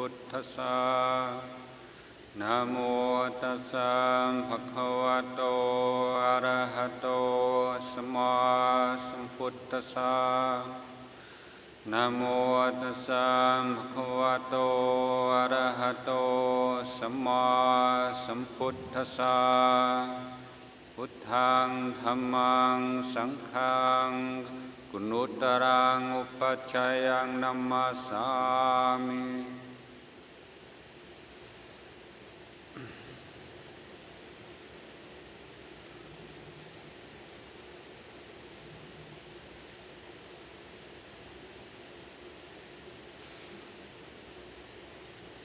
พุทธัสสะนะโมตัสสะภะคะวะโตอะระหะโตสัมมาสัมพุทธัสสะนะโมตัสสะภะคะวะโตอะระหะโตสัมมาสัมพุทธัสสะพุทธังธัมมังสังฆังกุณุตรังอุปัชฌายังนัมมาสามิ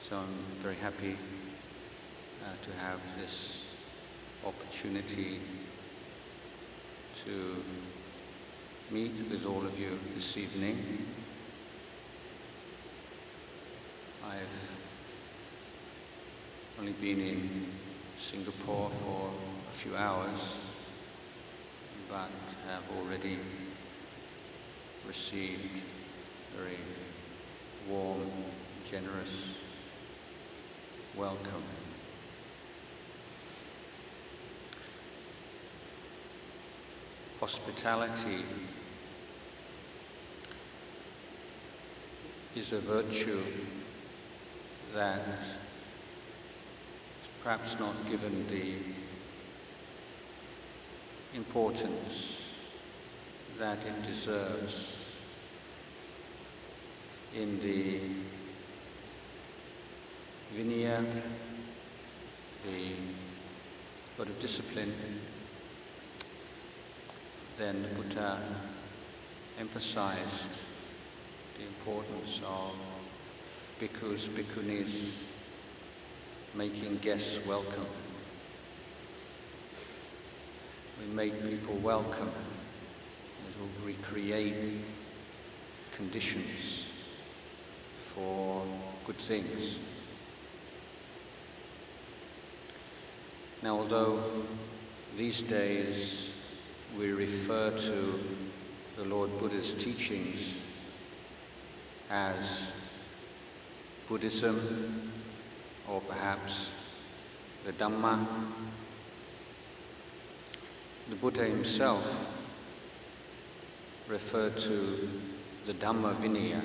So I'm very happy to have this opportunity to meet with all of you this evening. I've only been in Singapore for a few hours, but have already received very warm, generous welcome. Hospitality is a virtue that is perhaps not given the importance that it deserves in the Vinaya, the code of discipline. Then the Buddha emphasized the importance of bhikkhus, bhikkhunis making guests welcome. We make people welcome and we create conditions for good things. Now, although these days we refer to the Lord Buddha's teachings as Buddhism or perhaps the Dhamma, the Buddha himself referred to the Dhamma Vinaya.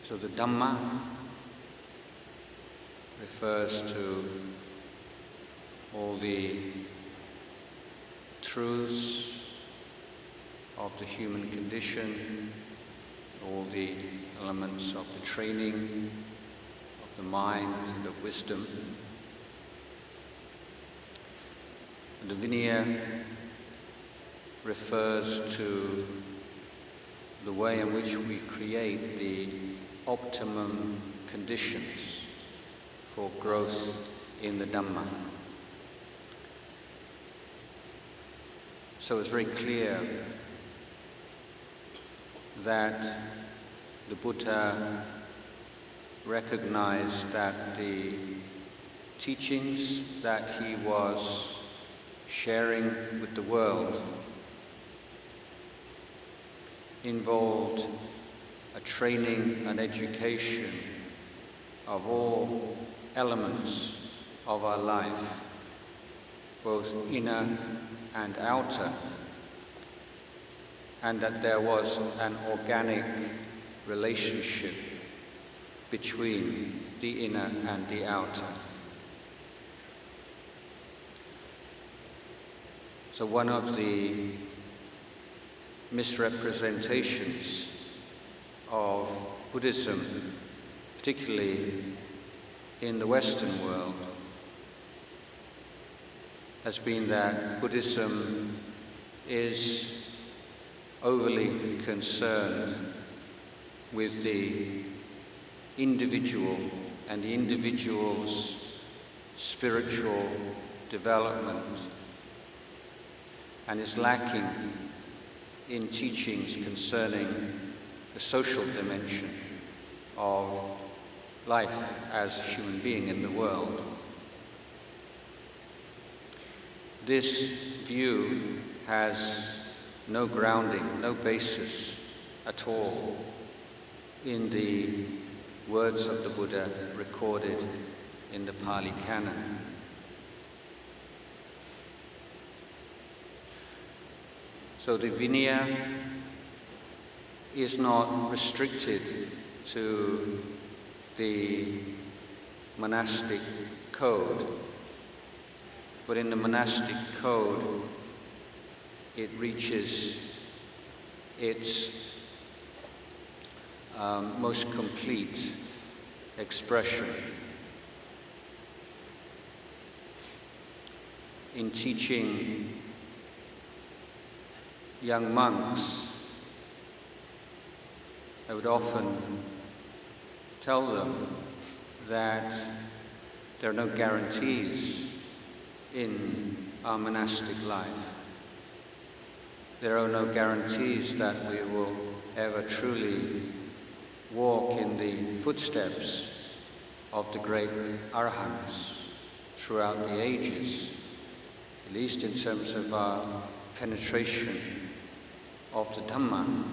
So the Dhamma refers to all the truths of the human condition, all the elements of the training of the mind and of wisdom. And the Vinaya refers to the way in which we create the optimum conditions for growth in the Dhamma. So it's very clear that the Buddha recognized that the teachings that he was sharing with the world involved a training and education of all elements of our life, both inner and outer, and that there was an organic relationship between the inner and the outer. So one of the misrepresentations of Buddhism, particularly in the Western world, has been that Buddhism is overly concerned with the individual and the individual's spiritual development, and is lacking in teachings concerning the social dimension of life as a human being in the world. This view has no grounding, no basis at all in the words of the Buddha recorded in the Pali Canon. So the Vinaya is not restricted to the monastic code, but in the monastic code it reaches its most complete expression in teaching young monks. I would often tell them that there are no guarantees in our monastic life. There are no guarantees that we will ever truly walk in the footsteps of the great Arahants throughout the ages, at least in terms of our penetration of the Dhamma.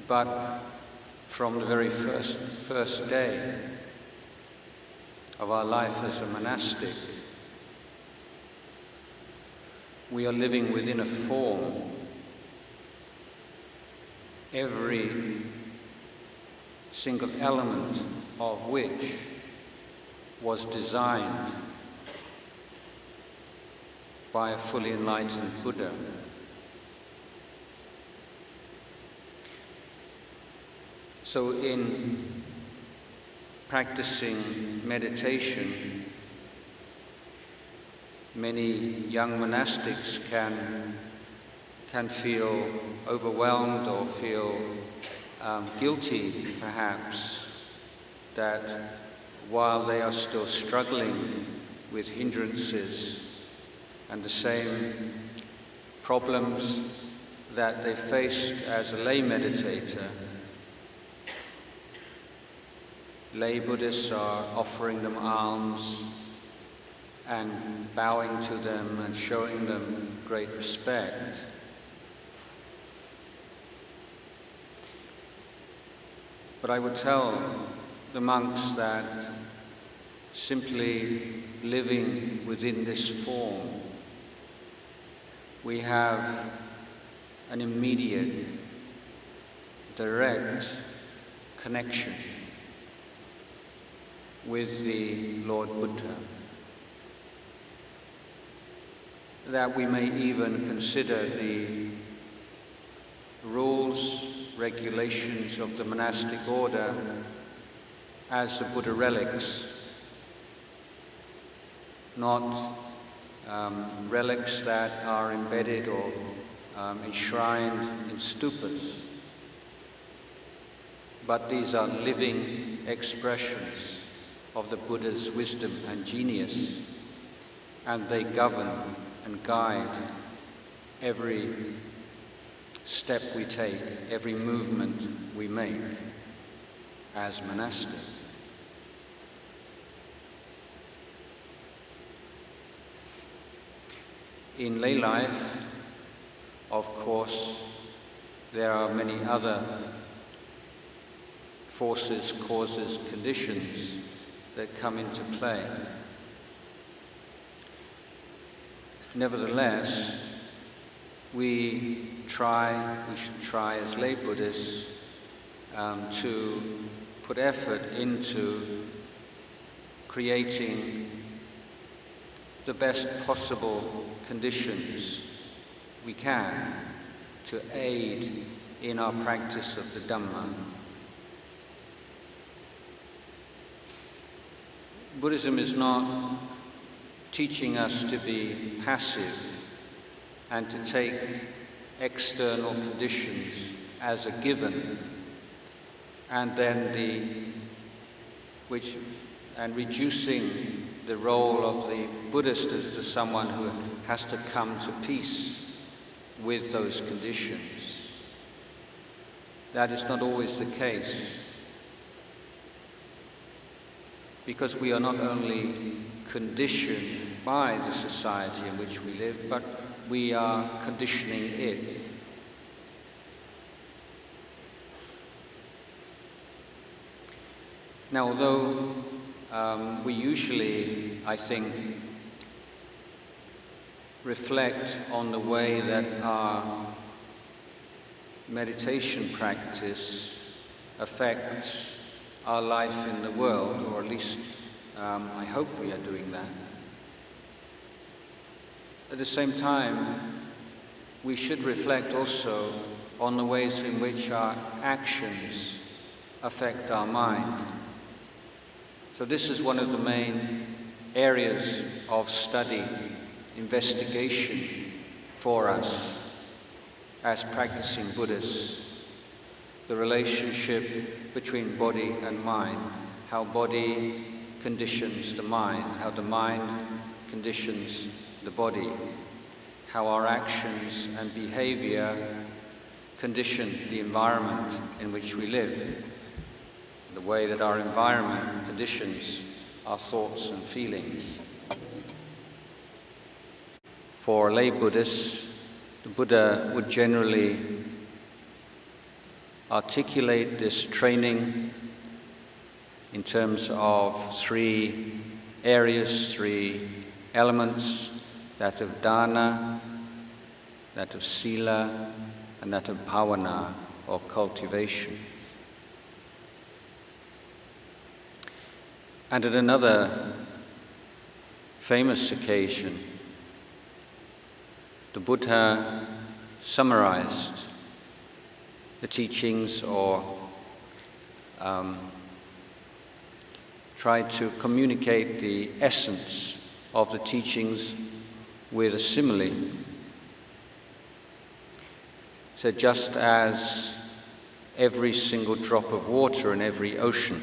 But from the very first day of our life as a monastic, we are living within a form, every single element of which was designed by a fully enlightened Buddha. So in practicing meditation, many young monastics can feel overwhelmed or feel guilty, perhaps, that while they are still struggling with hindrances and the same problems that they faced as a lay meditator, lay Buddhists are offering them alms and bowing to them and showing them great respect. But I would tell the monks that simply living within this form, we have an immediate, direct connection with the Lord Buddha, that we may even consider the rules, regulations of the monastic order as the Buddha relics, not relics that are embedded or enshrined in stupas, but these are living expressions of the Buddha's wisdom and genius, and they govern and guide every step we take, every movement we make as monastic. In lay life, of course, there are many other forces, causes, conditions that come into play. Nevertheless, we should try as lay Buddhists to put effort into creating the best possible conditions we can to aid in our practice of the Dhamma. Buddhism is not teaching us to be passive and to take external conditions as a given, and then reducing the role of the Buddhist as to someone who has to come to peace with those conditions. That is not always the case, because we are not only conditioned by the society in which we live, but we are conditioning it. Now, although we usually, I think, reflect on the way that our meditation practice affects our life in the world, or at least I hope we are doing that. At the same time, we should reflect also on the ways in which our actions affect our mind. So this is one of the main areas of study, investigation for us as practicing Buddhists, the relationship between body and mind, how body conditions the mind, how the mind conditions the body, how our actions and behavior condition the environment in which we live, the way that our environment conditions our thoughts and feelings. For lay Buddhists, the Buddha would generally articulate this training in terms of three areas, three elements, that of dana, that of sila, and that of bhavana, or cultivation. And at another famous occasion, the Buddha summarized the teachings, or tried to communicate the essence of the teachings with a simile. So just as every single drop of water in every ocean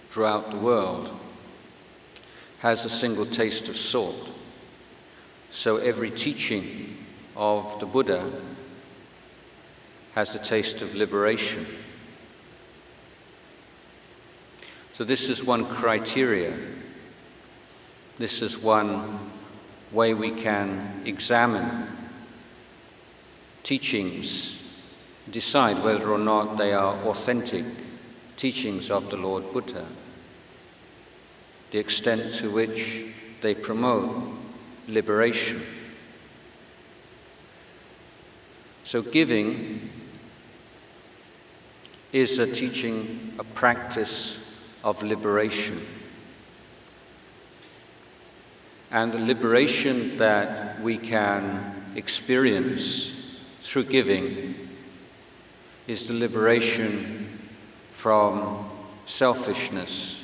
throughout the world has a single taste of salt, so every teaching of the Buddha has the taste of liberation. So this is one criteria. This is one way we can examine teachings, decide whether or not they are authentic teachings of the Lord Buddha, the extent to which they promote liberation. So giving is a teaching, a practice of liberation. And the liberation that we can experience through giving is the liberation from selfishness,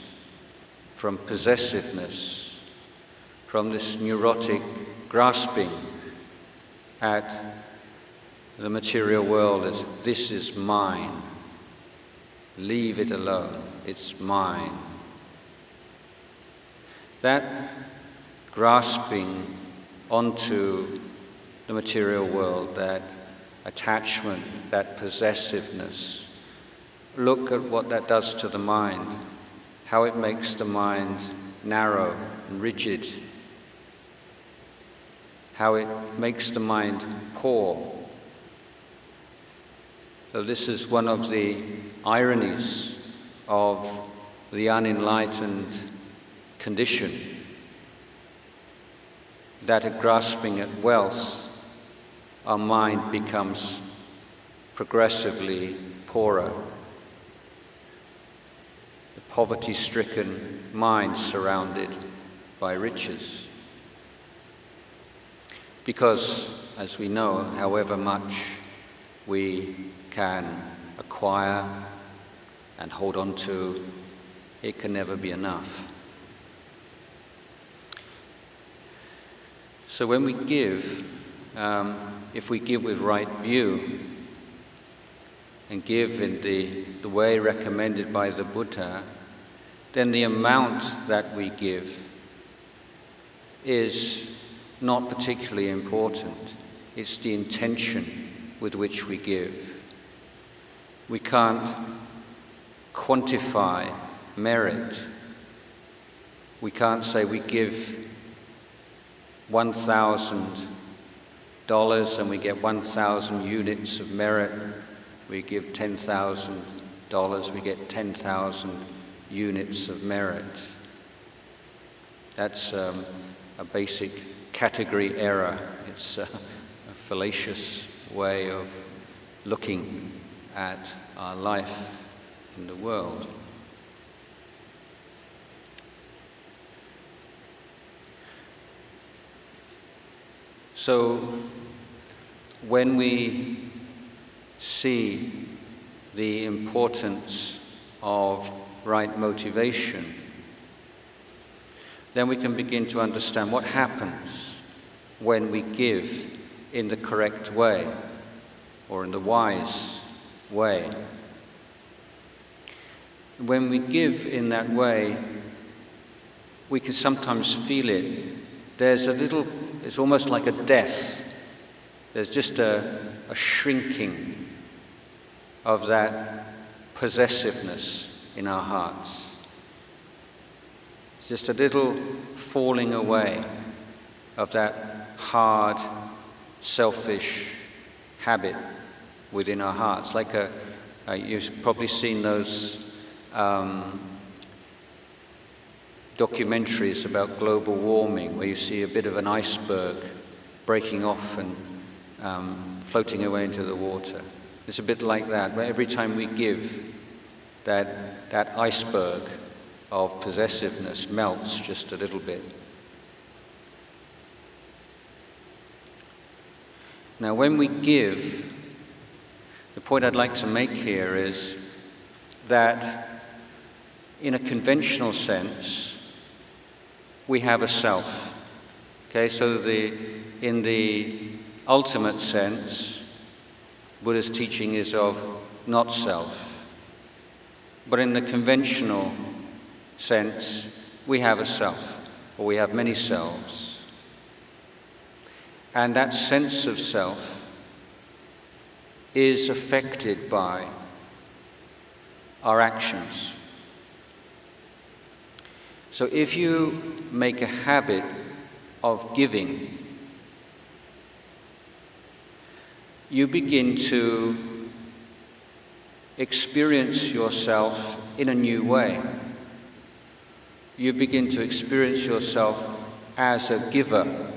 from possessiveness, from this neurotic grasping at the material world as this is mine, leave it alone, it's mine. That grasping onto the material world, that attachment, that possessiveness, look at what that does to the mind, how it makes the mind narrow and rigid, how it makes the mind poor. So this is one of the ironies of the unenlightened condition, that at grasping at wealth, our mind becomes progressively poorer. The poverty-stricken mind surrounded by riches. Because, as we know, however much we can acquire and hold on to, it can never be enough. So when we give, if we give with right view and give in the way recommended by the Buddha, then the amount that we give is not particularly important. It's the intention with which we give. We can't quantify merit. We can't say we give $1,000 and we get 1,000 units of merit. We give $10,000, we get 10,000 units of merit. That's a basic category error. It's a fallacious way of looking at our life in the world. So when we see the importance of right motivation, then we can begin to understand what happens when we give in the correct way or in the wise way. When we give in that way, we can sometimes feel it. It's almost like a death. There's just a shrinking of that possessiveness in our hearts. It's just a little falling away of that hard, selfish habit within our hearts. Like you've probably seen those documentaries about global warming, where you see a bit of an iceberg breaking off and floating away into the water. It's a bit like that, where every time we give, that iceberg of possessiveness melts just a little bit. Now, when we give, the point I'd like to make here is that in a conventional sense, we have a self. Okay, so in the ultimate sense, Buddha's teaching is of not self. But in the conventional sense, we have a self, or we have many selves. And that sense of self is affected by our actions. So if you make a habit of giving, you begin to experience yourself in a new way. You begin to experience yourself as a giver.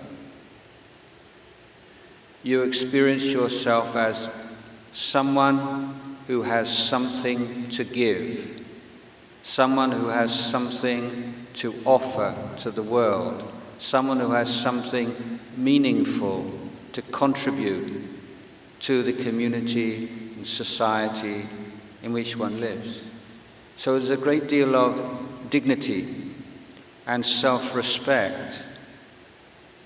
You experience yourself as someone who has something to give, someone who has something to offer to the world, someone who has something meaningful to contribute to the community and society in which one lives. So there's a great deal of dignity and self-respect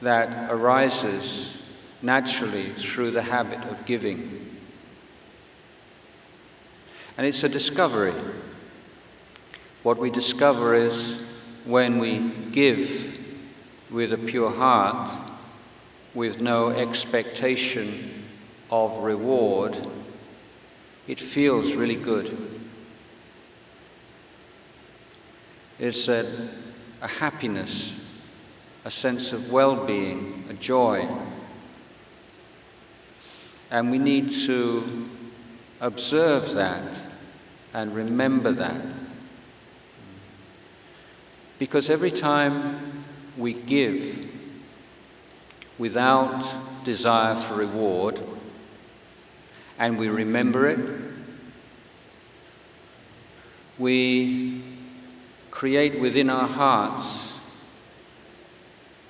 that arises naturally through the habit of giving. And it's a discovery. What we discover is when we give with a pure heart, with no expectation of reward, it feels really good. It's a happiness, a sense of well-being, a joy. And we need to observe that and remember that. Because every time we give without desire for reward, and we remember it, we create within our hearts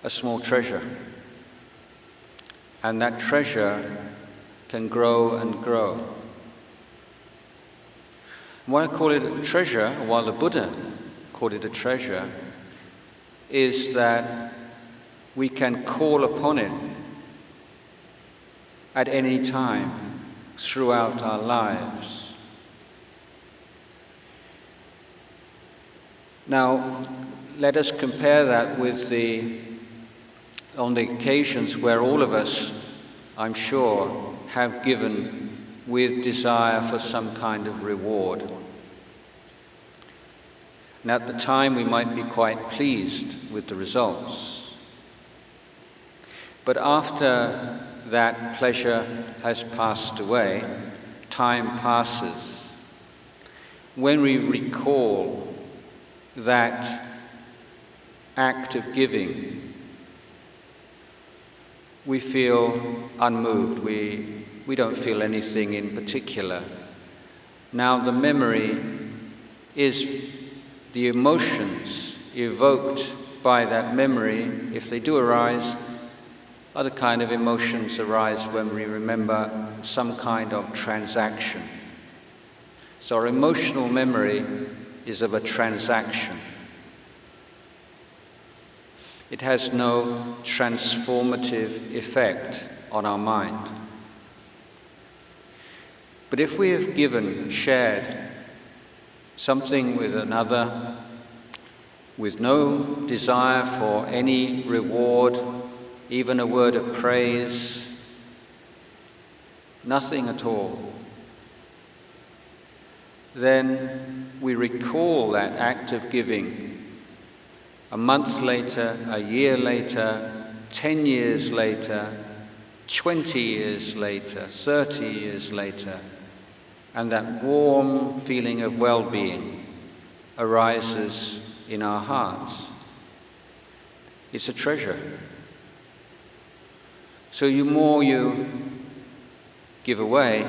a small treasure. And that treasure can grow and grow. Why I call it a treasure, while the Buddha called it a treasure, is that we can call upon it at any time throughout our lives. Now, let us compare that with on the occasions where all of us, I'm sure, have given with desire for some kind of reward. And at the time we might be quite pleased with the results. But after that pleasure has passed away, time passes. When we recall that act of giving, we feel unmoved. We don't feel anything in particular. Now the memory is the emotions evoked by that memory, if they do arise. Other kind of emotions arise when we remember some kind of transaction. So our emotional memory is of a transaction. It has no transformative effect on our mind. But if we have shared something with another, with no desire for any reward, even a word of praise, nothing at all, then we recall that act of giving a month later, a year later, 10 years later, 20 years later, 30 years later, and that warm feeling of well-being arises in our hearts. It's a treasure. So the more you give away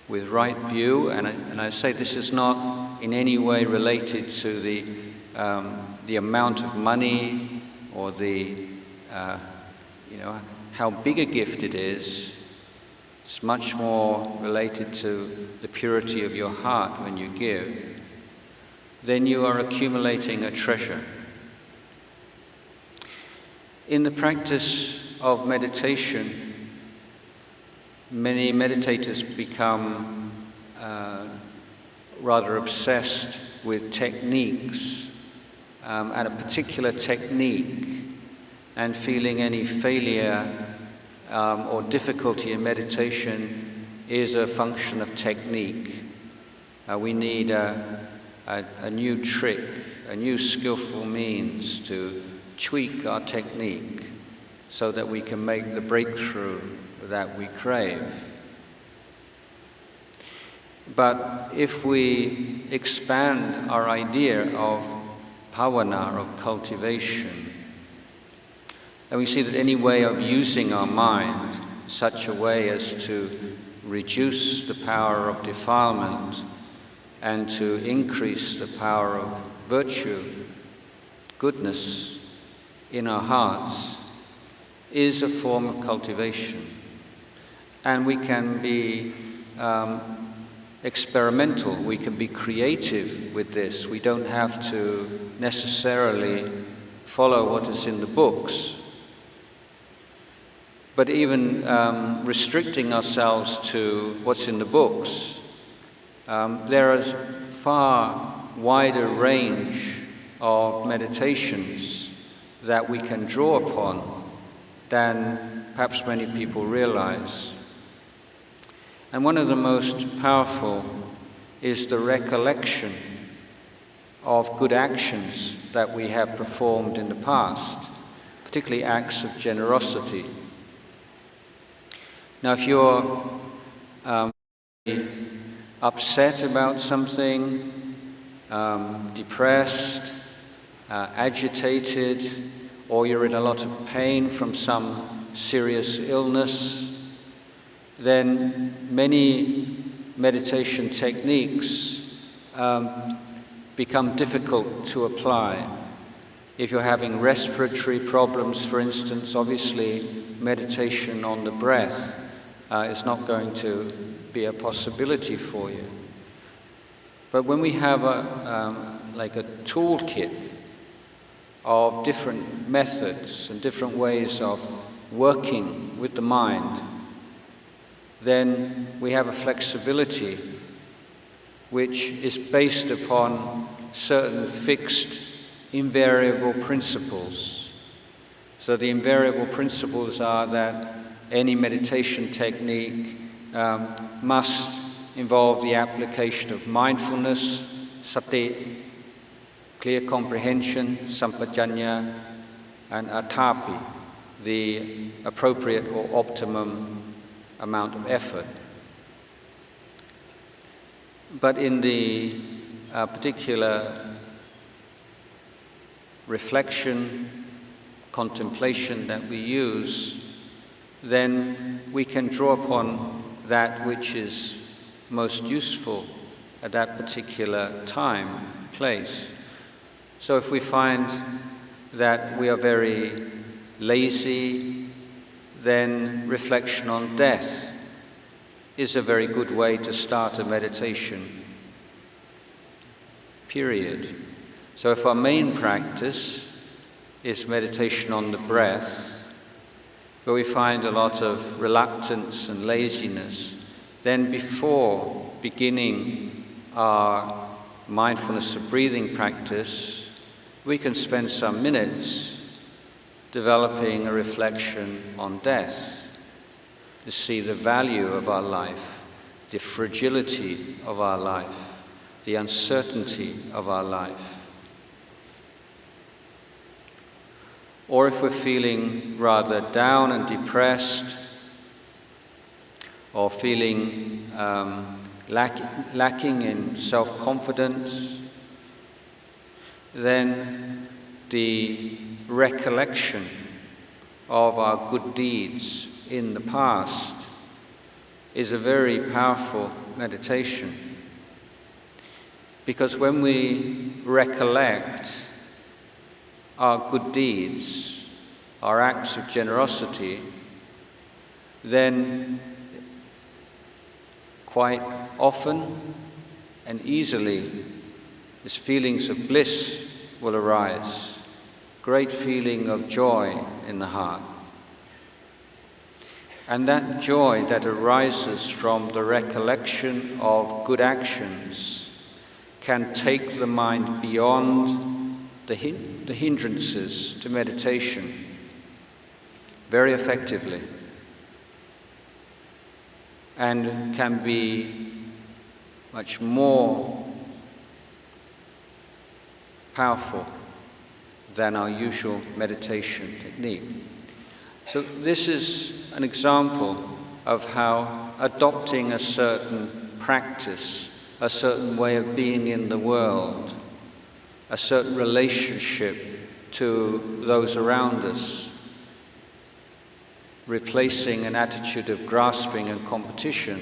with right view, and I say this is not in any way related to the amount of money or how big a gift it is. It's much more related to the purity of your heart when you give. Then you are accumulating a treasure. In the practice of meditation, many meditators become rather obsessed with techniques and a particular technique, and feeling any failure or difficulty in meditation is a function of technique. We need a new trick, a new skillful means to tweak our technique so that we can make the breakthrough that we crave. But if we expand our idea of bhavana, of cultivation, and we see that any way of using our mind in such a way as to reduce the power of defilement and to increase the power of virtue, goodness in our hearts, is a form of cultivation. And we can be experimental, we can be creative with this. We don't have to necessarily follow what is in the books. But even restricting ourselves to what's in the books, there is far wider range of meditations that we can draw upon than perhaps many people realize. And one of the most powerful is the recollection of good actions that we have performed in the past, particularly acts of generosity. Now, if you're upset about something, depressed, agitated, or you're in a lot of pain from some serious illness, then many meditation techniques become difficult to apply. If you're having respiratory problems, for instance, obviously meditation on the breath is not going to be a possibility for you. But when we have like a toolkit of different methods and different ways of working with the mind, then we have a flexibility which is based upon certain fixed, invariable principles. So the invariable principles are that any meditation technique must involve the application of mindfulness, sati, clear comprehension, sampajanya, and atapi, the appropriate or optimum amount of effort. But in the particular reflection, contemplation that we use, then we can draw upon that which is most useful at that particular time, place. So if we find that we are very lazy, then reflection on death is a very good way to start a meditation period. So if our main practice is meditation on the breath, where we find a lot of reluctance and laziness, then before beginning our mindfulness of breathing practice, we can spend some minutes developing a reflection on death, to see the value of our life, the fragility of our life, the uncertainty of our life. Or if we're feeling rather down and depressed, or feeling lacking in self-confidence, then the recollection of our good deeds in the past is a very powerful meditation. Because when we recollect our good deeds, our acts of generosity, then quite often and easily these feelings of bliss will arise, great feeling of joy in the heart. And that joy that arises from the recollection of good actions can take the mind beyond the hindrances to meditation very effectively, and can be much more powerful than our usual meditation technique. So this is an example of how adopting a certain practice, a certain way of being in the world, a certain relationship to those around us, replacing an attitude of grasping and competition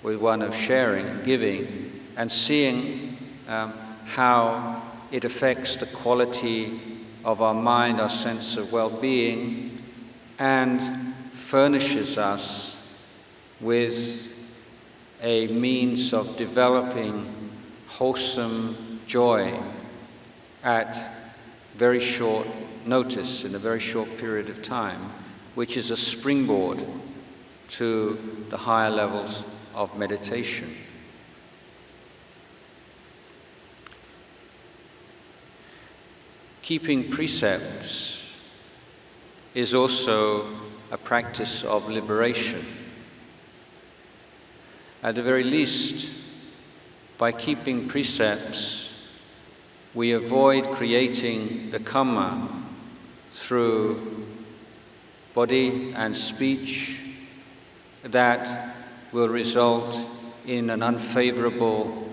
with one of sharing, giving, and seeing how it affects the quality of our mind, our sense of well-being, and furnishes us with a means of developing wholesome joy at very short notice, in a very short period of time, which is a springboard to the higher levels of meditation. Keeping precepts is also a practice of liberation. At the very least, by keeping precepts, we avoid creating the karma through body and speech that will result in an unfavorable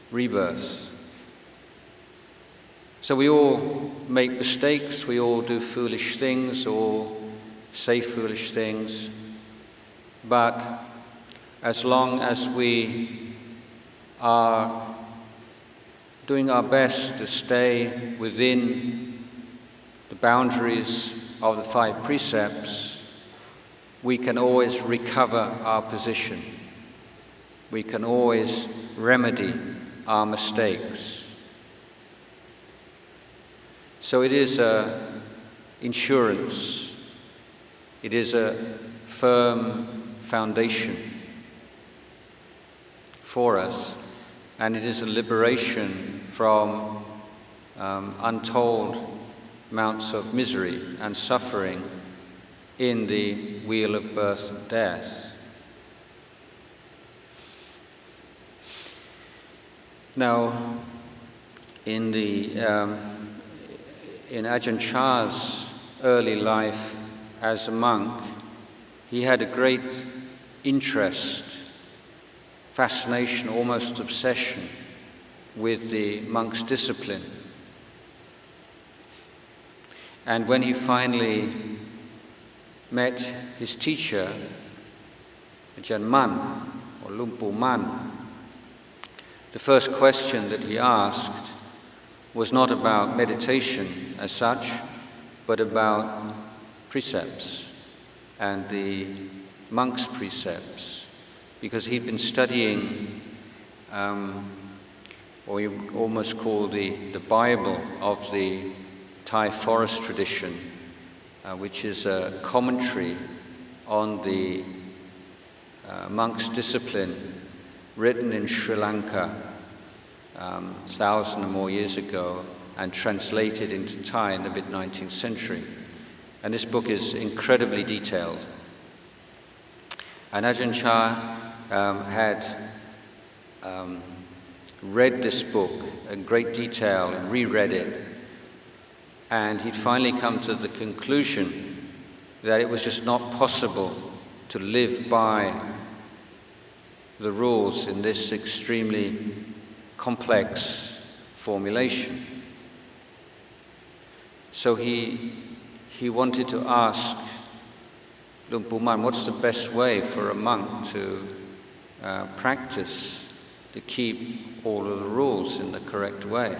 rebirth. So we all make mistakes, we all do foolish things, or say foolish things, but as long as we are doing our best to stay within the boundaries of the 5 precepts, we can always recover our position. We can always remedy our mistakes. So it is an insurance, it is a firm foundation for us, and it is a liberation from untold amounts of misery and suffering in the wheel of birth and death. Now, in Ajahn Chah's early life as a monk, he had a great interest, fascination, almost obsession with the monk's discipline. And when he finally met his teacher, Ajahn Mun, or Lumpu Man, the first question that he asked was not about meditation as such, but about precepts and the monk's precepts, because he'd been studying or you almost call the Bible of the Thai forest tradition, which is a commentary on the monk's discipline written in Sri Lanka 1,000 or more years ago and translated into Thai in the mid-19th century. And this book is incredibly detailed. And Ajahn Chah had read this book in great detail and reread it, and he'd finally come to the conclusion that it was just not possible to live by the rules in this extremely complex formulation. So he wanted to ask Lumpu Man, what's the best way for a monk to practice, to keep all of the rules in the correct way?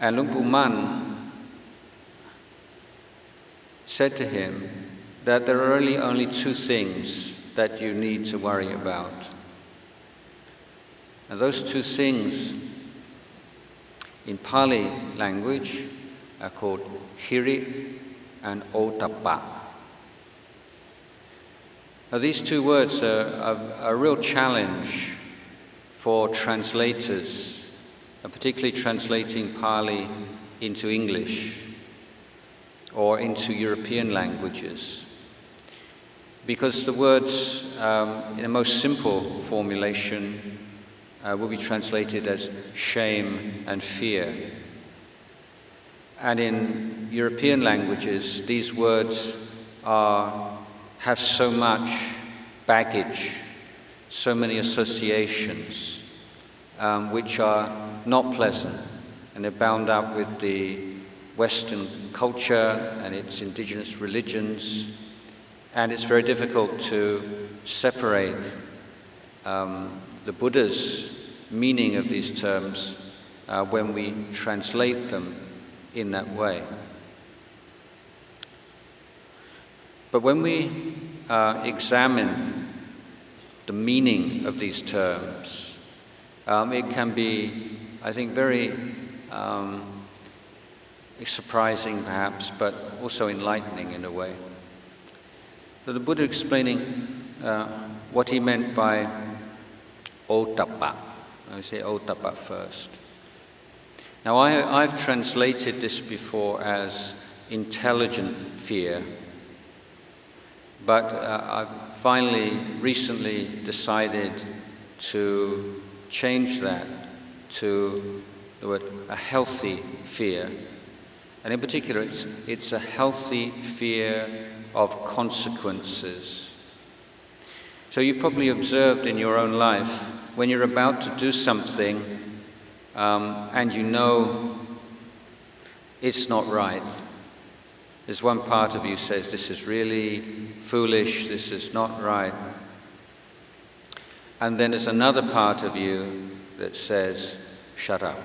And Lumpu Man said to him that there are really only two things that you need to worry about. And those two things in Pali language are called hiri and ottappa. Now these two words are a real challenge for translators, particularly translating Pali into English or into European languages, because the words in a most simple formulation will be translated as shame and fear. And in European languages, these words have so much baggage, so many associations, which are not pleasant, and they're bound up with the Western culture and its indigenous religions, and it's very difficult to separate the Buddha's meaning of these terms when we translate them in that way. But when we examine the meaning of these terms, it can be, I think, very surprising perhaps, but also enlightening in a way. So the Buddha explaining what he meant by ottappa. I say ottappa first. Now I've translated this before as intelligent fear, but I've finally recently decided to change that to the word a healthy fear. And in particular, it's a healthy fear of consequences. So you've probably observed in your own life, when you're about to do something and you know it's not right, there's one part of you says, this is really foolish, this is not right. And then there's another part of you that says, shut up.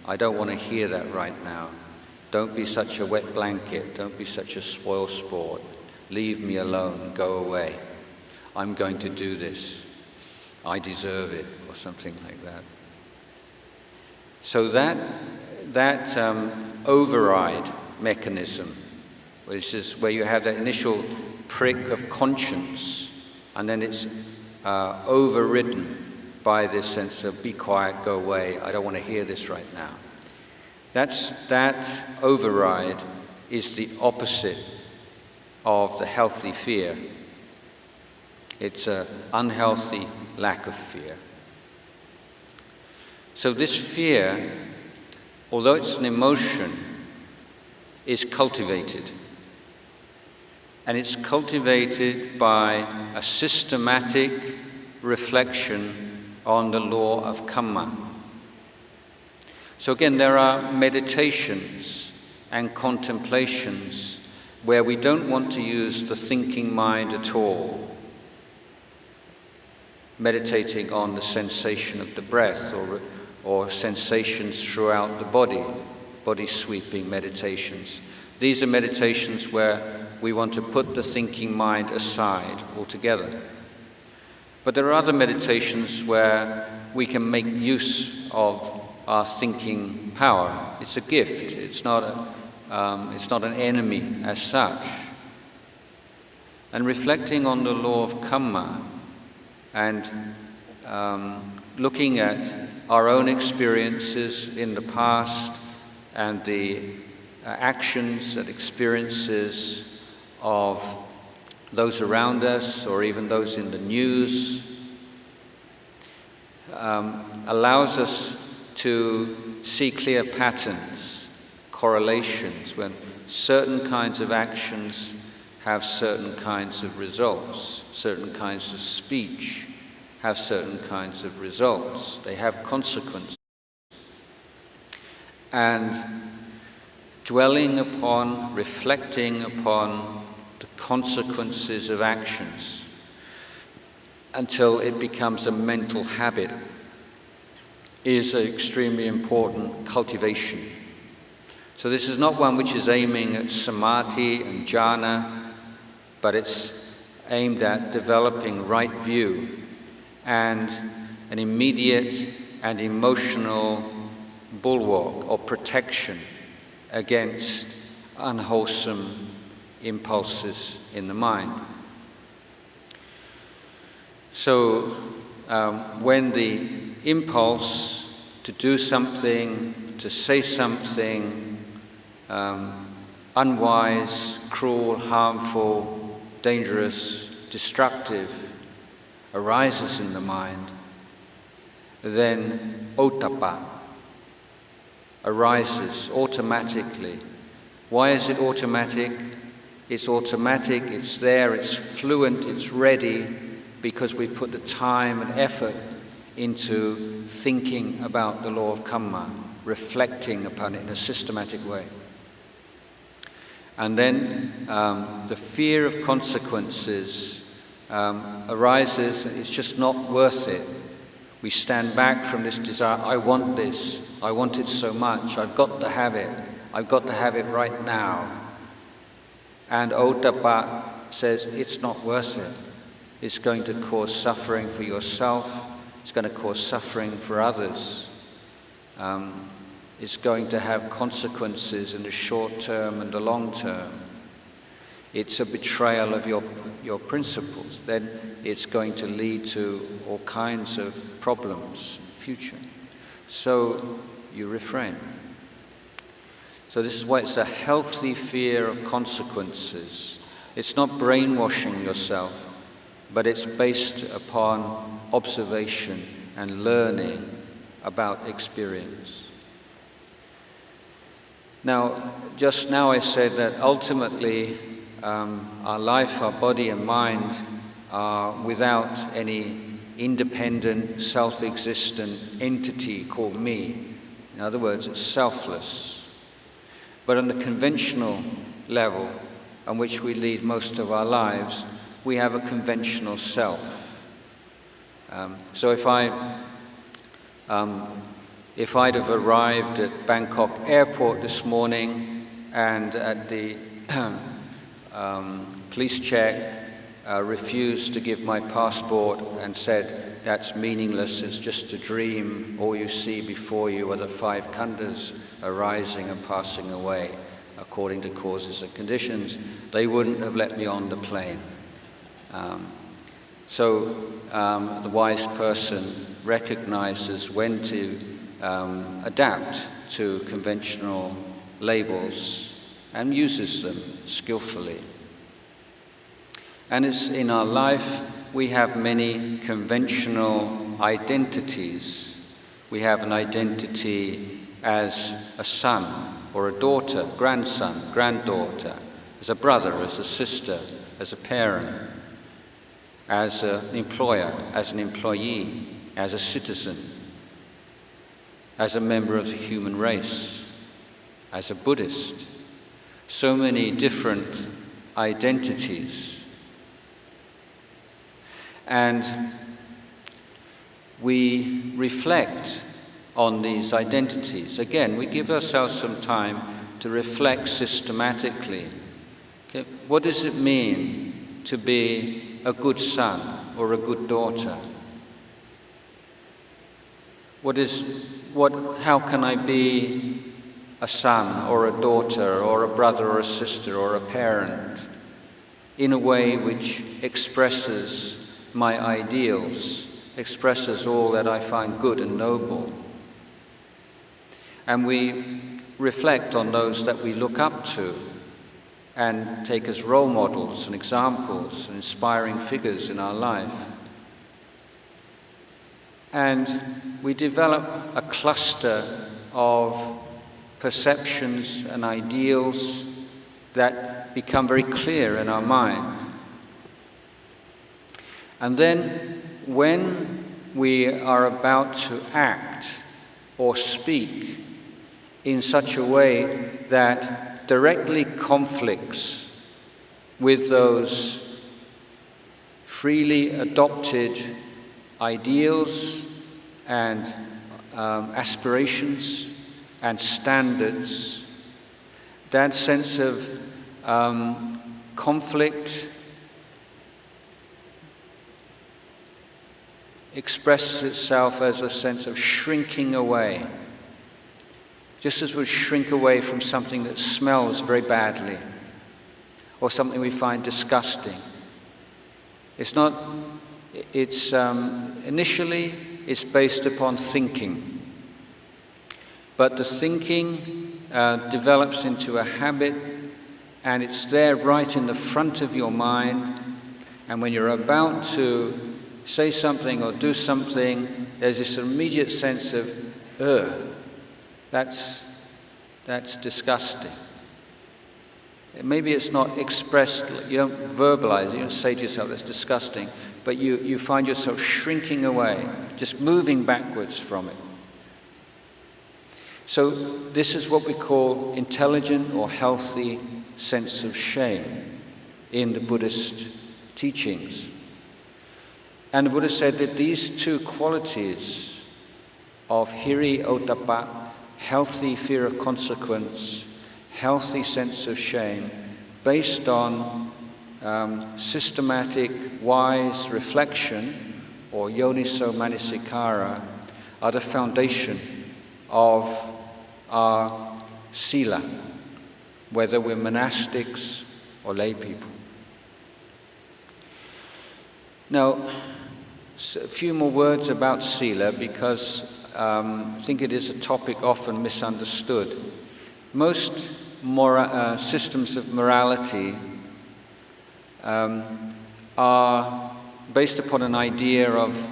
I don't want to hear that right now. Don't be such a wet blanket. Don't be such a spoil sport. Leave me alone. Go away. I'm going to do this. I deserve it, or something like that. So that override mechanism, which is where you have that initial prick of conscience, and then it's overridden by this sense of be quiet, go away, I don't want to hear this right now. That override is the opposite of the healthy fear. It's an unhealthy lack of fear. So this fear, although it's an emotion, is cultivated. And it's cultivated by a systematic reflection on the law of karma. So again, there are meditations and contemplations where we don't want to use the thinking mind at all, meditating on the sensation of the breath or sensations throughout the body sweeping meditations. These are meditations where we want to put the thinking mind aside altogether. But there are other meditations where we can make use of our thinking power. It's a gift. It's not an enemy as such. And reflecting on the law of karma and looking at our own experiences in the past and the actions and experiences of those around us or even those in the news allows us to see clear patterns, correlations, when certain kinds of actions have certain kinds of results, certain kinds of speech have certain kinds of results. They have consequences. And dwelling upon, reflecting upon the consequences of actions until it becomes a mental habit is an extremely important cultivation. So this is not one which is aiming at samadhi and jhana, but it's aimed at developing right view and an immediate and emotional bulwark or protection against unwholesome impulses in the mind. So when the impulse to do something, to say something unwise, cruel, harmful, dangerous, destructive arises in the mind, then ottappa arises automatically. Why is it automatic? It's automatic, it's there, it's fluent, it's ready, because we put the time and effort into thinking about the law of karma, reflecting upon it in a systematic way. And then the fear of consequences arises, and it's just not worth it. We stand back from this desire, I want this, I want it so much, I've got to have it right now. And ottappa says it's not worth it. It's going to cause suffering for yourself, it's going to cause suffering for others. It's going to have consequences in the short term and the long term. It's a betrayal of your principles. Then it's going to lead to all kinds of problems in the future. So you refrain. So this is why it's a healthy fear of consequences. It's not brainwashing yourself, but it's based upon observation and learning about experience. Now, just now I said that ultimately our life, our body and mind are without any independent, self-existent entity called me. In other words, it's selfless. But on the conventional level on which we lead most of our lives, we have a conventional self. So if I'd have arrived at Bangkok airport this morning and at the police check refused to give my passport and said, that's meaningless, it's just a dream, all you see before you are the 5 khandhas arising and passing away according to causes and conditions, they wouldn't have let me on the plane. So the wise person recognizes when to adapt to conventional labels and uses them skillfully. And it's in our life, we have many conventional identities. We have an identity as a son or a daughter, grandson, granddaughter, as a brother, as a sister, as a parent, as an employer, as an employee, as a citizen, as a member of the human race, as a Buddhist. So many different identities. And we reflect on these identities. Again, we give ourselves some time to reflect systematically. Okay, what does it mean to be a good son or a good daughter? How can I be a son or a daughter or a brother or a sister or a parent in a way which expresses my ideals, expresses all that I find good and noble? And we reflect on those that we look up to and take as role models and examples and inspiring figures in our life. And we develop a cluster of perceptions and ideals that become very clear in our mind. And then when we are about to act or speak in such a way that directly conflicts with those freely adopted ideals and aspirations and standards, that sense of conflict expresses itself as a sense of shrinking away. Just as we shrink away from something that smells very badly or something we find disgusting. Initially it's based upon thinking, but the thinking develops into a habit, and it's there right in the front of your mind, and when you're about to say something or do something, there's this immediate sense of, ugh, that's disgusting. Maybe it's not expressed, you don't verbalize it, you don't say to yourself, that's disgusting, but you find yourself shrinking away, just moving backwards from it. So this is what we call intelligent or healthy sense of shame in the Buddhist teachings. And the Buddha said that these two qualities of hiri ottappa, healthy fear of consequence, healthy sense of shame, based on systematic, wise reflection, or yoniso manasikara, are the foundation of our sila, whether we're monastics or lay people. Now, a few more words about sila, because I think it is a topic often misunderstood. Most systems of morality are based upon an idea of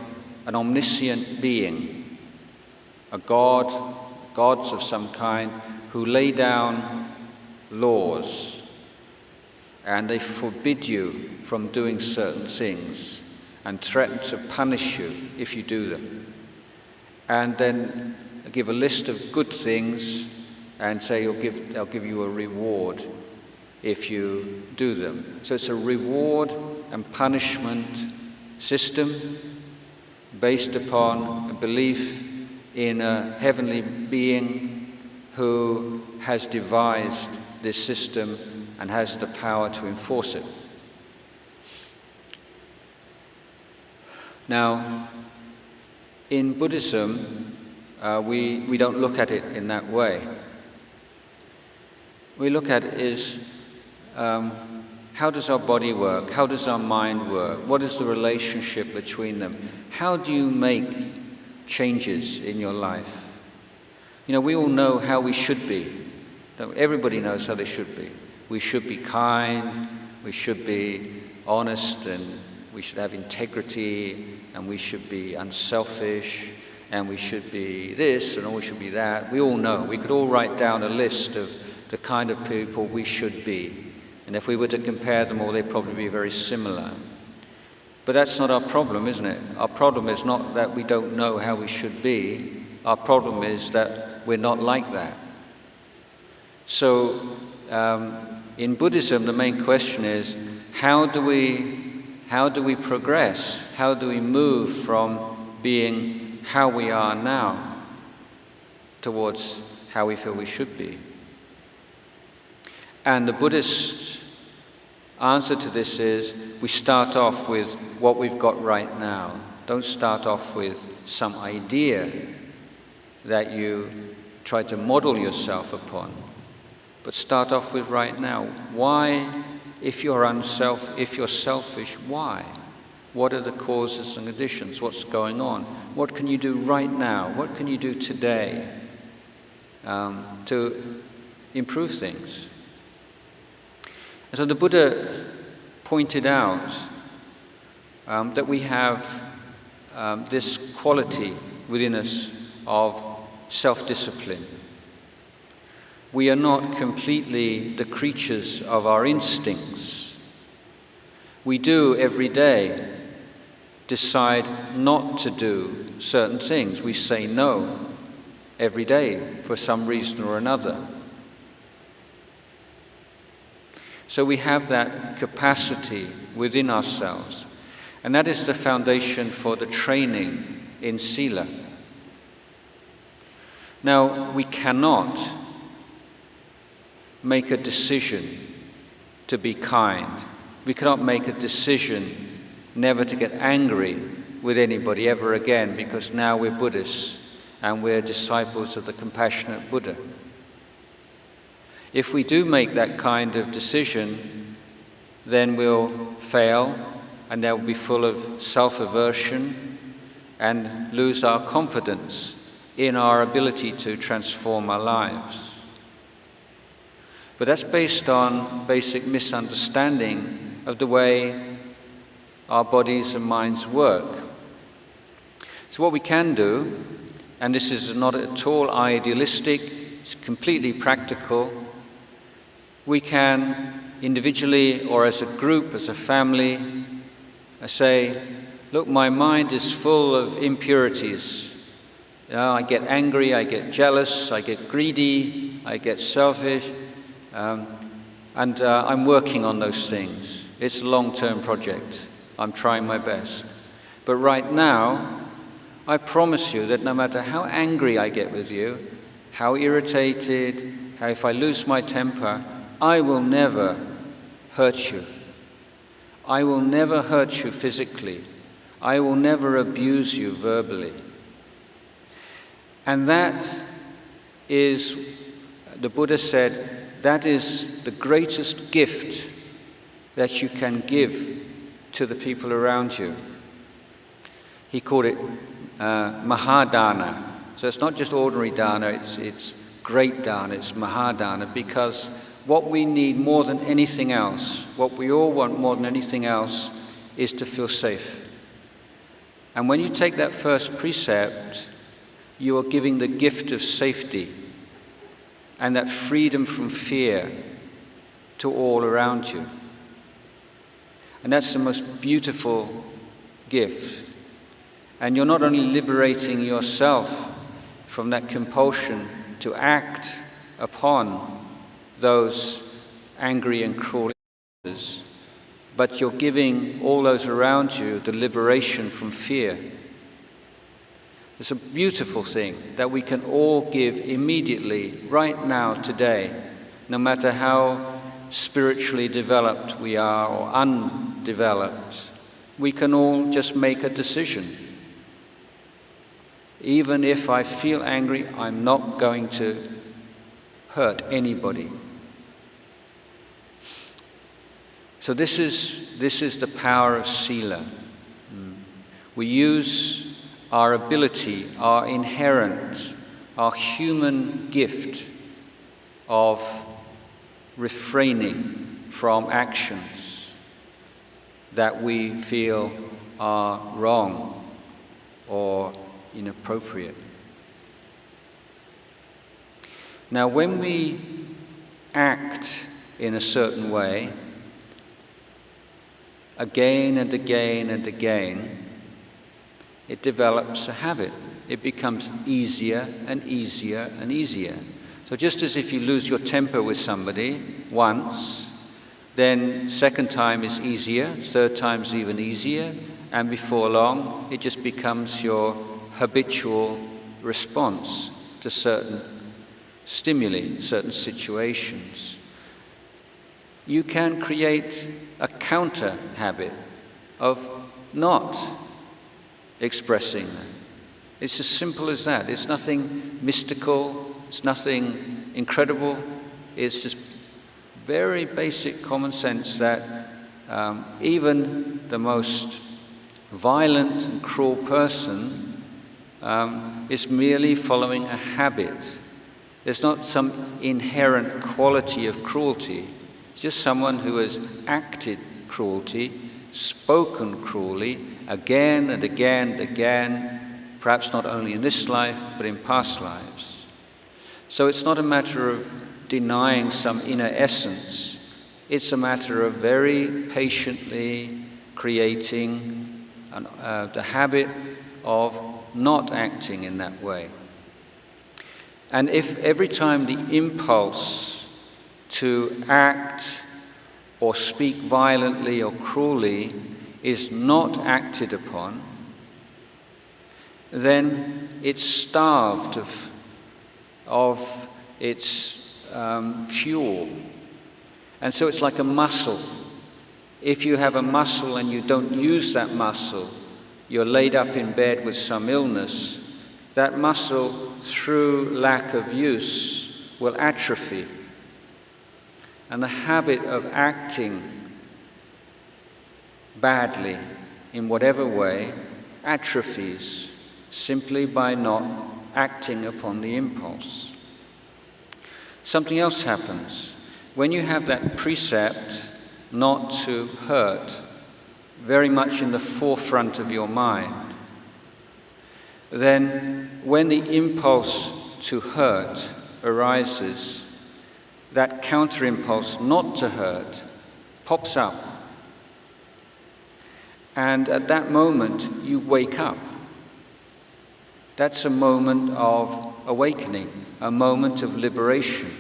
an omniscient being, a god, gods of some kind, who lay down laws, and they forbid you from doing certain things and threaten to punish you if you do them. And then give a list of good things and say they'll give you a reward if you do them. So it's a reward and punishment system based upon a belief in a heavenly being who has devised this system and has the power to enforce it. Now, in Buddhism, we don't look at it in that way. We look at it as how does our body work? How does our mind work? What is the relationship between them? How do you make changes in your life? You know, we all know how we should be. Everybody knows how they should be. We should be kind, we should be honest, and we should have integrity, and we should be unselfish, and we should be this, and we should be that. We all know. We could all write down a list of the kind of people we should be. And if we were to compare them all, they'd probably be very similar. But that's not our problem, isn't it? Our problem is not that we don't know how we should be. Our problem is that we're not like that. So in Buddhism, the main question is, how do we progress? How do we move from being how we are now towards how we feel we should be? And the Buddhist answer to this is, we start off with what we've got right now. Don't start off with some idea that you try to model yourself upon, but start off with right now. Why, if you're selfish, why? What are the causes and conditions? What's going on? What can you do right now? What can you do today to improve things? And so the Buddha pointed out that we have this quality within us of self-discipline. We are not completely the creatures of our instincts. We do every day decide not to do certain things. We say no every day for some reason or another. So we have that capacity within ourselves, and that is the foundation for the training in sila. Now, we cannot make a decision to be kind. We cannot make a decision never to get angry with anybody ever again, because now we're Buddhists and we're disciples of the compassionate Buddha. If we do make that kind of decision, then we'll fail, and they'll be full of self-aversion and lose our confidence in our ability to transform our lives. But that's based on basic misunderstanding of the way our bodies and minds work. So what we can do, and this is not at all idealistic, it's completely practical, we can individually or as a group, as a family, say, look, my mind is full of impurities. You know, I get angry, I get jealous, I get greedy, I get selfish, and I'm working on those things. It's a long-term project. I'm trying my best. But right now, I promise you that no matter how angry I get with you, how irritated, how if I lose my temper, I will never hurt you. I will never hurt you physically. I will never abuse you verbally. And that is, the Buddha said, that is the greatest gift that you can give to the people around you. He called it Mahadana. So it's not just ordinary dana, it's great dana, it's Mahadana, because what we need more than anything else, what we all want more than anything else, is to feel safe. And when you take that first precept, you are giving the gift of safety and that freedom from fear to all around you. And that's the most beautiful gift. And you're not only liberating yourself from that compulsion to act upon those angry and cruel impulses, but you're giving all those around you the liberation from fear. It's a beautiful thing that we can all give immediately, right now, today, no matter how spiritually developed we are or undeveloped. We can all just make a decision. Even if I feel angry, I'm not going to hurt anybody. So this is the power of sila. We use our ability, our inherent, our human gift of refraining from actions that we feel are wrong or inappropriate. Now, when we act in a certain way, again and again and again, it develops a habit. It becomes easier and easier and easier. So just as if you lose your temper with somebody once, then second time is easier, third time is even easier, and before long it just becomes your habitual response to certain stimuli, certain situations. You can create a counter habit of not expressing that. It's as simple as that. It's nothing mystical, it's nothing incredible. It's just very basic common sense that even the most violent and cruel person is merely following a habit. There's not some inherent quality of cruelty. It's just someone who has acted cruelty, spoken cruelly, again and again and again, perhaps not only in this life, but in past lives. So it's not a matter of denying some inner essence. It's a matter of very patiently creating the habit of not acting in that way. And if every time the impulse to act or speak violently or cruelly is not acted upon, then it's starved of its fuel. And so it's like a muscle. If you have a muscle and you don't use that muscle, you're laid up in bed with some illness, that muscle, through lack of use, will atrophy. And the habit of acting badly in whatever way atrophies simply by not acting upon the impulse. Something else happens. When you have that precept not to hurt very much in the forefront of your mind, then when the impulse to hurt arises, that counter-impulse not to hurt pops up. And at that moment, you wake up. That's a moment of awakening, a moment of liberation,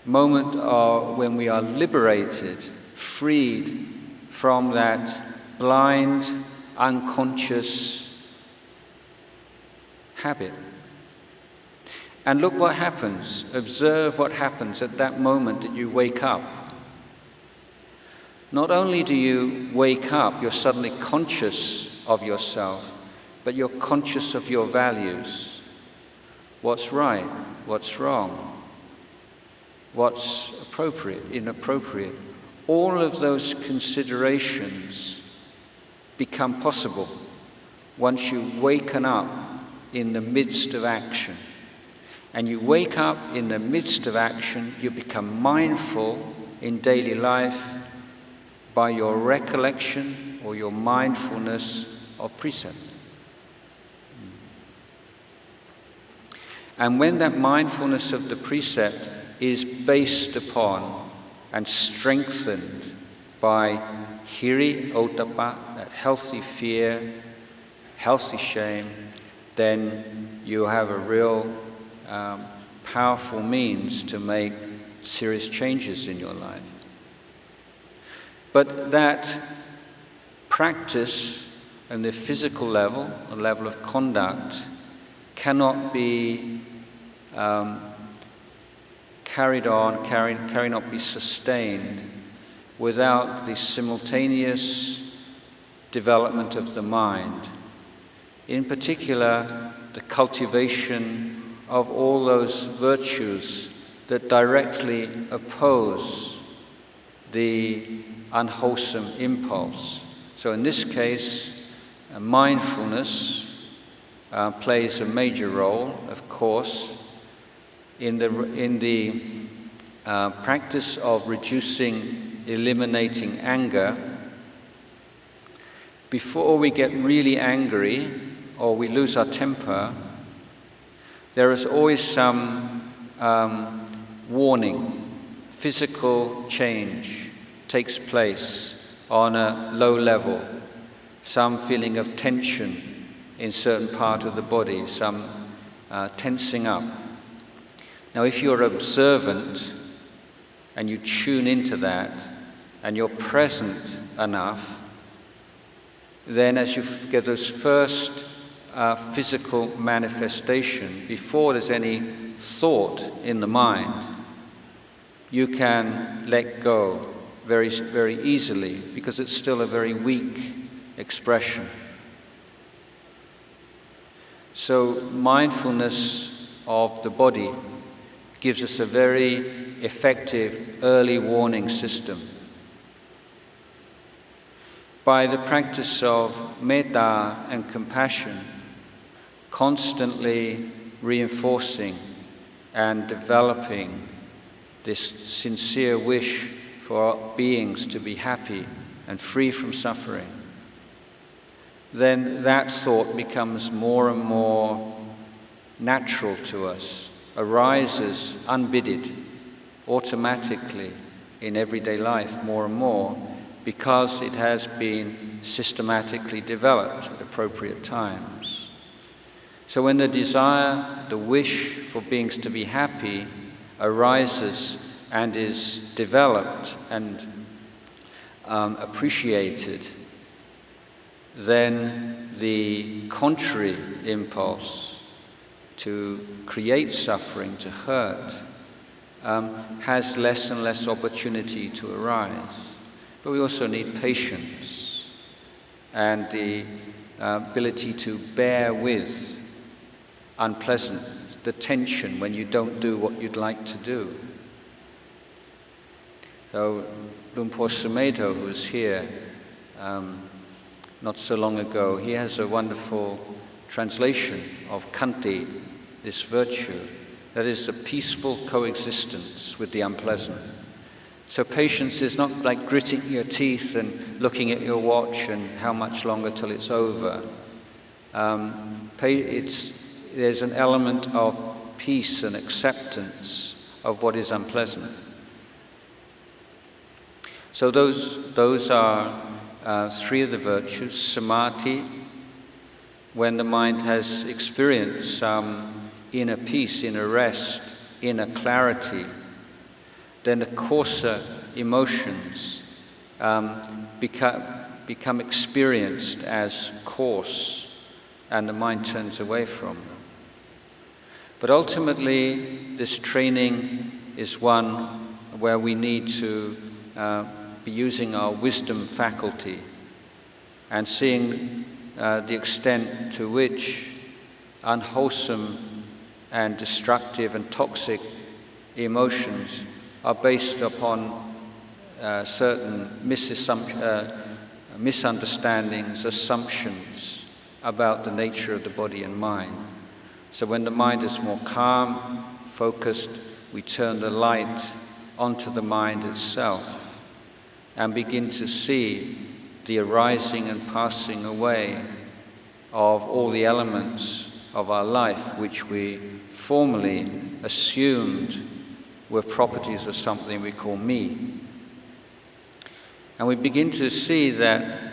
a moment of when we are liberated, freed from that blind, unconscious habit. And look what happens. Observe what happens at that moment that you wake up. Not only do you wake up, you're suddenly conscious of yourself, but you're conscious of your values. What's right? What's wrong? What's appropriate, inappropriate? All of those considerations become possible once you've waken up in the midst of action. And you wake up in the midst of action, you become mindful in daily life by your recollection or your mindfulness of precept. And when that mindfulness of the precept is based upon and strengthened by hiri, ottappa, that healthy fear, healthy shame, then you have a real powerful means to make serious changes in your life. But that practice on the physical level, a level of conduct, cannot be cannot be sustained without the simultaneous development of the mind. In particular, the cultivation of all those virtues that directly oppose the unwholesome impulse. So in this case, mindfulness plays a major role, of course, in the practice of reducing, eliminating anger. Before we get really angry or we lose our temper, there is always some warning. Physical change takes place on a low level, some feeling of tension in certain part of the body, some tensing up. Now, if you're observant and you tune into that and you're present enough, then as you get those first physical manifestation, before there's any thought in the mind, you can let go very, very easily, because it's still a very weak expression. So mindfulness of the body gives us a very effective early warning system. By the practice of metta and compassion, constantly reinforcing and developing this sincere wish for beings to be happy and free from suffering, then that thought becomes more and more natural to us, arises unbidded, automatically in everyday life more and more, because it has been systematically developed at appropriate times. So when the desire, the wish for beings to be happy arises and is developed and appreciated, then the contrary impulse to create suffering, to hurt, has less and less opportunity to arise. But we also need patience and the ability to bear with unpleasant, the tension when you don't do what you'd like to do. So Lumpur Sumedho, who was here not so long ago, he has a wonderful translation of Khanti, this virtue, that is the peaceful coexistence with the unpleasant. So patience is not like gritting your teeth and looking at your watch and how much longer till it's over. There's an element of peace and acceptance of what is unpleasant. So those are three of the virtues. Samadhi, when the mind has experienced some inner peace, inner rest, inner clarity, then the coarser emotions become experienced as coarse, and the mind turns away from them. But ultimately, this training is one where we need to be using our wisdom faculty and seeing the extent to which unwholesome and destructive and toxic emotions are based upon certain misunderstandings, assumptions about the nature of the body and mind. So when the mind is more calm, focused, we turn the light onto the mind itself and begin to see the arising and passing away of all the elements of our life which we formerly assumed were properties of something we call me. And we begin to see that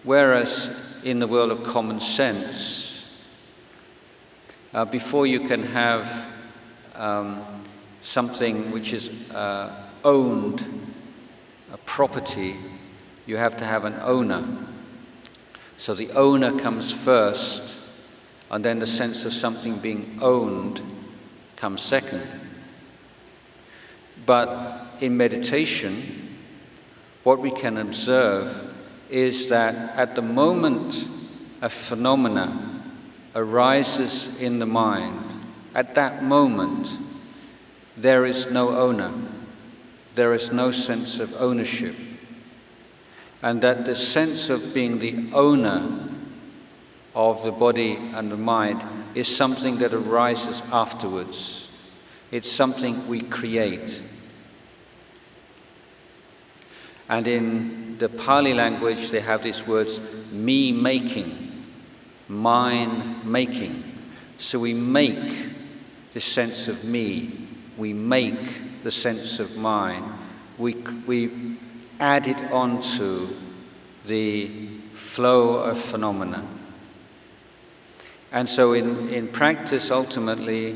whereas in the world of common sense, before you can have something which is owned, a property, you have to have an owner. So the owner comes first, and then the sense of something being owned comes second. But in meditation, what we can observe is that at the moment a phenomena arises in the mind, at that moment there is no owner, there is no sense of ownership, and that the sense of being the owner of the body and the mind is something that arises afterwards. It's something we create. And in the Pali language they have these words, me-making, mine-making. So we make this sense of me, we make the sense of mine, we added onto the flow of phenomena. And so in practice, ultimately,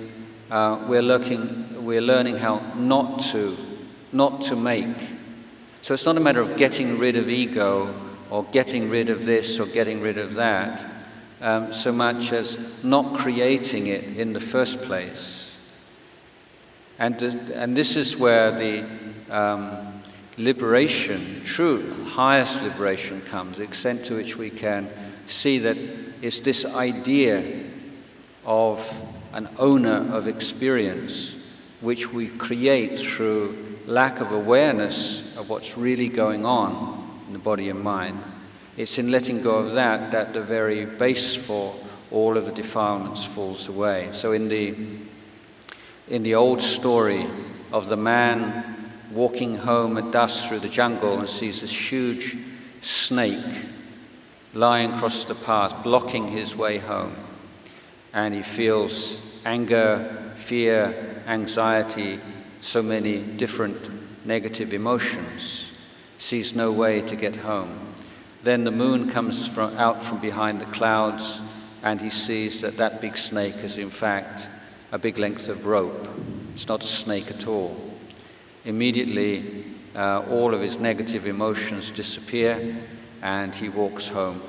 we're learning how not to make. So it's not a matter of getting rid of ego or getting rid of this or getting rid of that, so much as not creating it in the first place. And this is where the liberation, true highest liberation comes, the extent to which we can see that it's this idea of an owner of experience which we create through lack of awareness of what's really going on in the body and mind. It's in letting go of that the very base for all of the defilements falls away. So in the old story of the man walking home at dusk through the jungle and sees this huge snake lying across the path, blocking his way home. And he feels anger, fear, anxiety, so many different negative emotions, sees no way to get home. Then the moon comes out from behind the clouds, and he sees that big snake is in fact a big length of rope. It's not a snake at all. Immediately, all of his negative emotions disappear, and he walks home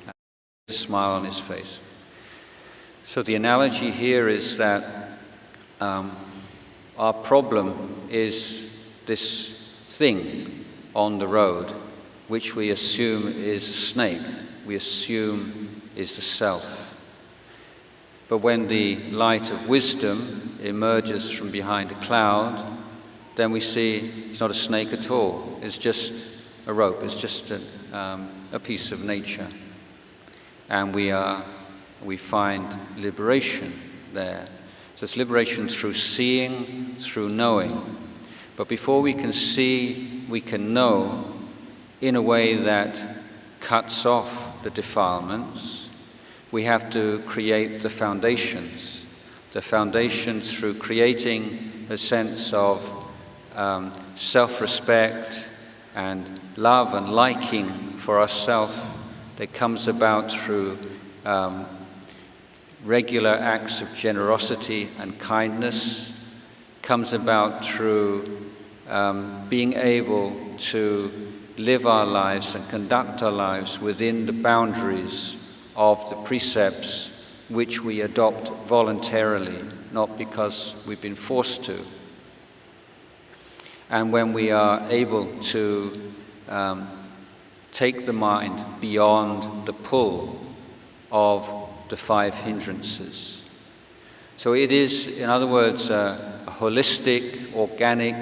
with a smile on his face. So the analogy here is that our problem is this thing on the road, which we assume is a snake, we assume is the self. But when the light of wisdom emerges from behind a cloud, then we see it's not a snake at all. It's just a rope. It's just a piece of nature. And we find liberation there. So it's liberation through seeing, through knowing. But before we can see, we can know in a way that cuts off the defilements, we have to create the foundations. The foundations through creating a sense of self-respect and love and liking for ourselves that comes about through regular acts of generosity and kindness, comes about through being able to live our lives and conduct our lives within the boundaries of the precepts which we adopt voluntarily, not because we've been forced to. And when we are able to take the mind beyond the pull of the 5 hindrances. So it is, in other words, a holistic, organic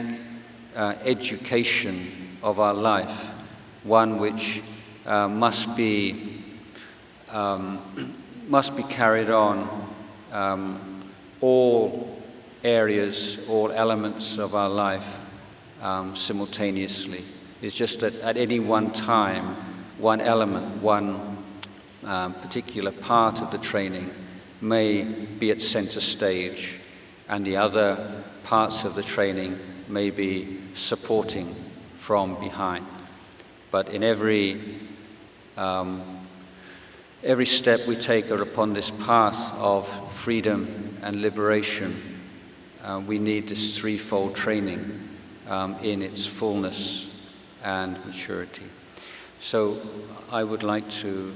education of our life, one which must be carried on all areas, all elements of our life simultaneously. It's just that at any one time, one element, one particular part of the training may be at center stage, and the other parts of the training may be supporting from behind. But in every step we take upon this path of freedom and liberation, we need this threefold training in its fullness and maturity. So I would like to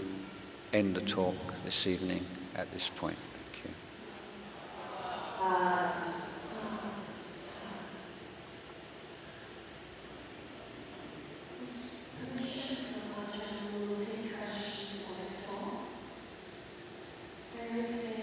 end the talk this evening at this point.